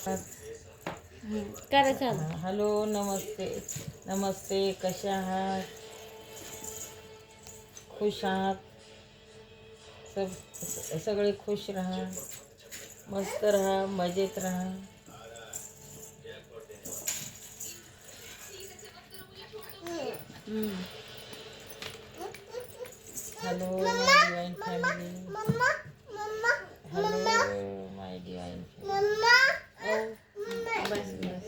करा चालू. हॅलो, नमस्ते. नमस्ते, कशा आहात? खुश आहात? सगळे खुश राहा, मस्त राहा, मजेत राहा. हॅलो माय डिवाइन फॅमिली. हॅलो माय डिवाइन फॅमिली. बस बस.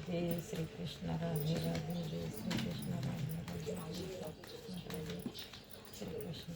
जय श्री कृष्ण, राधे राधे. जय श्री कृष्ण, राधे राधे. जय श्री कृष्ण,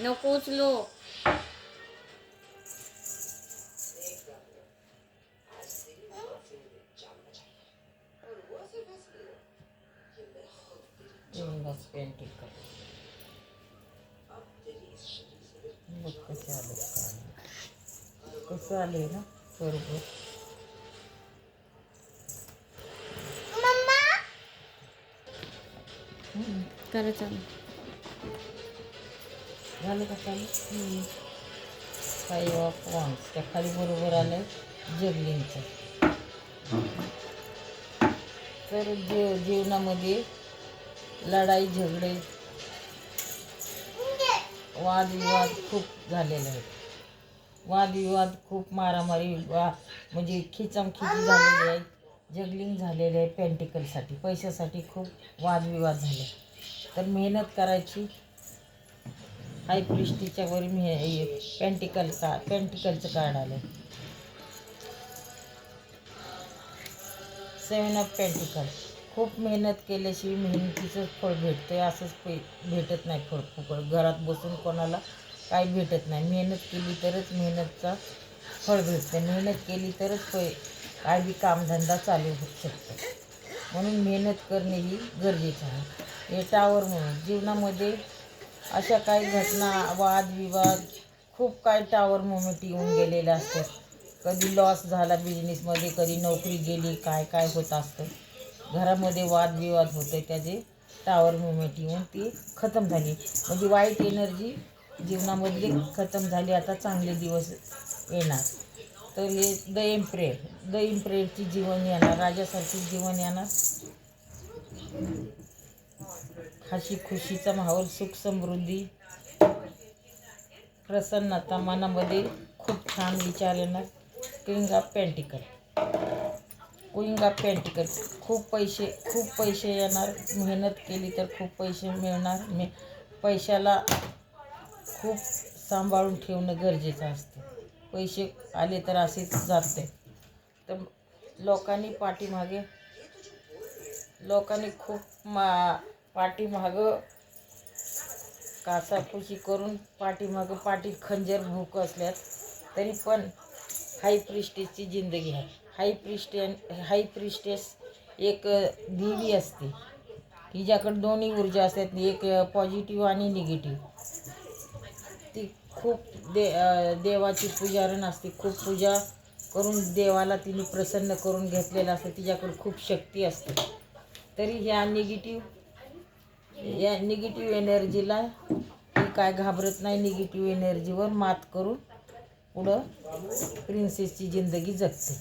नको उचलो. पेंटिंग कर. बघ कसे आले, कसं आले ना बरोबर. करा चालू. झालं का चालू? 5 ऑफ वॉन्स त्या खाली बरोबर आलं जगलिंगचं. तर जीवनामध्ये लढाई झगडे वादविवाद खूप झालेले आहेत. वादविवाद खूप मारामारी म्हणजे खिचामखिची झालेली आहे. जगलिंग झालेले आहे. पेंटिकलसाठी पैशासाठी खूप वादविवाद झाले. तर मेहनत करायची. हाय प्रिस्टीच्या वर पेंटिकलचं कार्ड आलं. 7 ऑफ पेंटिकल खूप मेहनत केल्याशिवाय मेहनतीचं फळ भेटतं आहे, असंच भेटत नाही फळ फुकट. घरात बसून कोणाला काही भेटत नाही. मेहनत केली तरच मेहनतचा फळ भेटतं. मेहनत केली तरच काय बी कामधंदा चालू होऊ शकतो. म्हणून मेहनत करणे ही गरजेचं आहे. हे टावर म्हणून जीवनामध्ये अशा काही घटना, वादविवाद, खूप काही टावर मोमेंट येऊन गेलेले असतात. कधी लॉस झाला बिझनेसमध्ये, कधी नोकरी गेली, काय काय होत असतं. घरामध्ये वादविवाद होते, त्याचे टावर मुवमेंट येऊन ती खतम झाली. म्हणजे वाईट एनर्जी जीवनामधली खतम झाली. आता चांगले दिवस येणार. तर हे द एम्प्रेयरची जीवन येणार, राजासारखी जीवन येणार. हसी खुशीचा माहोल, सुख समृद्धी, प्रसन्नता, मनामध्ये खूप छान विचार येणार. Queen of pentacle, queen of pentacle. खूप पैसे येणार. मेहनत केली तर खूप पैसे मिळणार. पैशाला खूप सांभाळून ठेवणं गरजेचं असतं. पैसे आले तर असेच जाते. तर लोकांनी खूप पाठीमागं कासाखुशी करून पाठीत खंजर भूक असल्यात तरी पण हाय प्रिस्टेसची जिंदगी आहे. हाय प्रिस्टेस एक देवी असते. तिच्याकडे दोन्ही ऊर्जा असतात, एक पॉझिटिव्ह आणि निगेटिव्ह. ती खूप देवाची पुजारण असते. खूप पूजा करून देवाला तिने प्रसन्न करून घेतलेलं असतं. तिच्याकडे खूप शक्ती असते. तरी या निगेटिव्ह एनर्जीला ती काय घाबरत नाही. निगेटिव्ह एनर्जीवर मात करून पुढं प्रिन्सेसची जिंदगी जगते.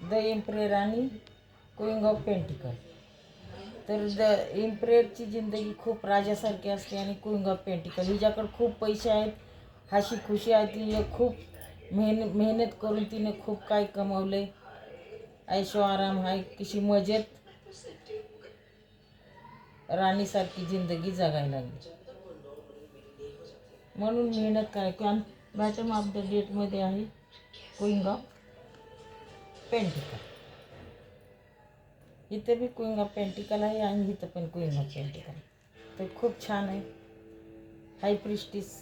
द एम्प्रेयर आणि क्वीन ऑफ पेंटिकल. तर द एम्प्रेयरची जिंदगी खूप राजासारखी असते आणि क्वीन ऑफ पेंटिकल हिच्याकडे खूप पैसे आहेत, हसी खुशी आहे. तिने खूप मेहनत करून तिने खूप काही कमवले. ऐशो आराम आहे, कशी मजेत राणीसारखी जिंदगी जगायला लागली. म्हणून मेहनत करायची. आणि बॅटम ऑफ द डेटमध्ये आहे क्वीन ऑफ पेंटिकल. इथे बी क्वीन ऑफ पेंटिकल आहे आणि इथं पण क्वीन ऑफ पेंटिकल. तर खूप छान आहे. हाय प्रिस्टिस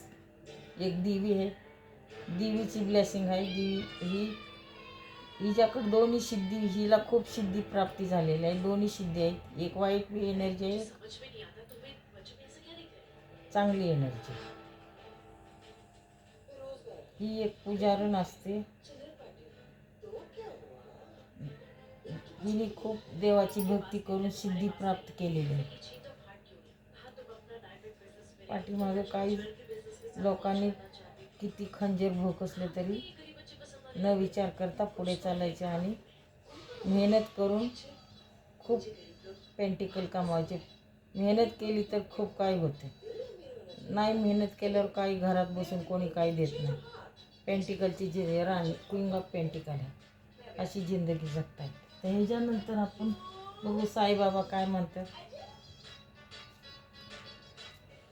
एक देवी आहे. देवीची ब्लेसिंग आहे. देवी हिच्याकडे दोन्ही सिद्धी, हिला खूप सिद्धी प्राप्ती झालेल्या आहे. दोन्ही सिद्धी आहेत. एक वाईट बी एनर्जी आहे, चांगली एनर्जी. ही एक पुजारण असते. हिने खूप देवाची भक्ती करून सिद्धी प्राप्त केलेली आहे. पाठीमागे काही लोकांनी किती खंजीर भोक असले तरी न विचार करता पुढे चालायचे आणि मेहनत करून खूप पेंटिकल कमवायचे. मेहनत केली तर खूप काही होते. नाही मेहनत केल्यावर काही घरात बसून कोणी काही देत नाही. पेंटिकलची जी राणी क्वीन ऑफ पेंटिकल आहे, अशी जिंदगी जगतायत. तर ह्याच्यानंतर आपण बघू साईबाबा काय म्हणतात.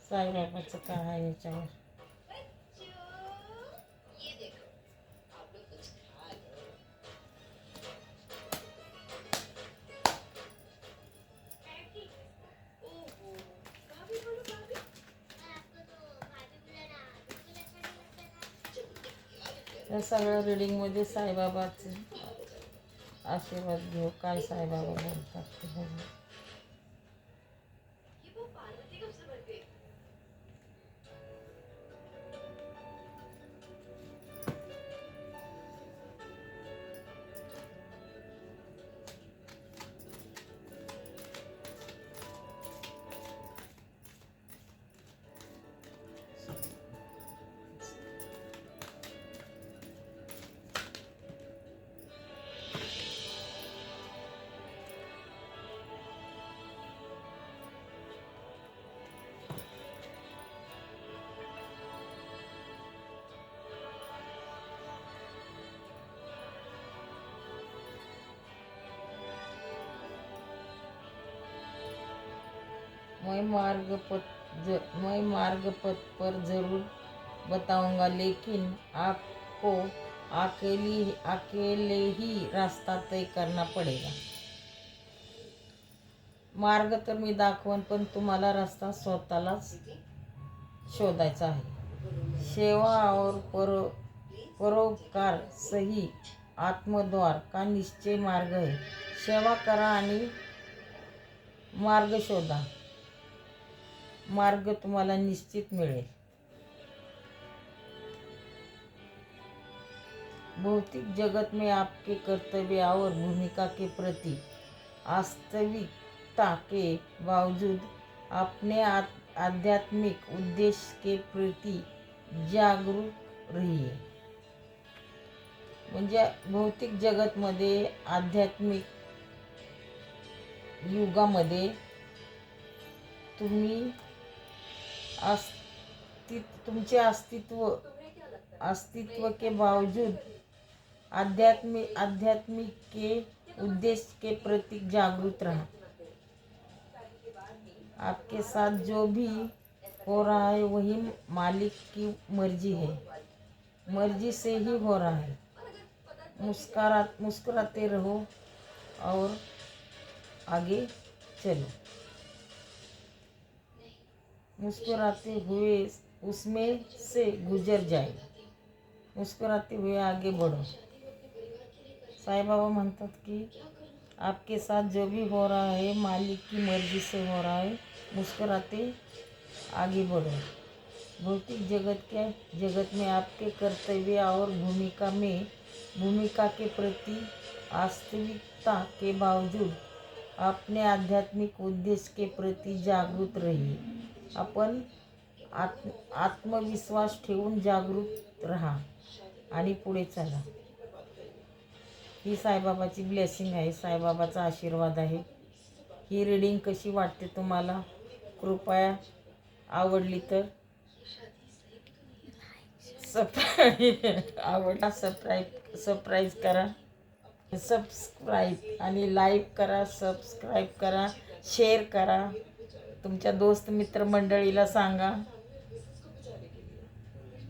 साईबाबाचं काय आहे याच्यावर. या सगळ्या रिडिंगमध्ये साईबाबाचे आशीर्वाद घेऊ. काय साईबाबा बोलतात ते बघू. मैं मार्ग पथ पर जरूर बताऊंगा, लेकिन आपको अकेले ही रास्ता तय करना पडेगा. मार्ग तर मी दाखवन, पण तुम्हाला रस्ता स्वतःलाच शोधायचा आहे. सेवा और परोपकार सही आत्मद्वार का निश्चय मार्ग है. सेवा करा आणि मार्ग शोधा. मार्ग तुम्हाला निश्चित मिळेल. भौतिक जगत में आपके कर्तव्य और भूमिका के प्रति वास्तविकता के बावजूद अपने आध्यात्मिक उद्देश्य के प्रति जागरूक रहिए. म्हणजे भौतिक जगतमध्ये, आध्यात्मिक युगामध्ये तुम्ही तुमचे अस्तित्व के बावजूद आध्यात्मिक के उद्देश्य के प्रति जागरूक रहा. आपके साथ जो भी हो रहा है वही मालिक की मर्जी है. मर्जी से ही हो रहा है. मुस्कुराते रहो और आगे चलो. मुस्कुराते हुए उसमें से गुजर जाए. मुस्कुराते हुए आगे बढ़ो. साईबाबा म्हणतात की आपके साथ जो भी हो रहा है मालिक की मर्जी से हो रहा है. मुस्कुराते आगे बढ़ो. भौतिक जगत में आपके कर्तव्य और भूमिका के प्रति वास्तविकता के बावजूद अपने आध्यात्मिक उद्देश्य के प्रति जागरूक रहिए. आपण आत्मविश्वास ठेवून जागरूक राहा आणि पुढे चला. ही साईबाबाची ब्लेसिंग आहे. साईबाबाचा आशीर्वाद आहे. ही रीडिंग कशी वाटते तुम्हाला? कृपया आवडली तर सबस्क्राईब करा. आणि लाईक करा, सबस्क्राईब करा, शेअर करा. तुमच्या दोस्त मित्र मंडळीला सांगा.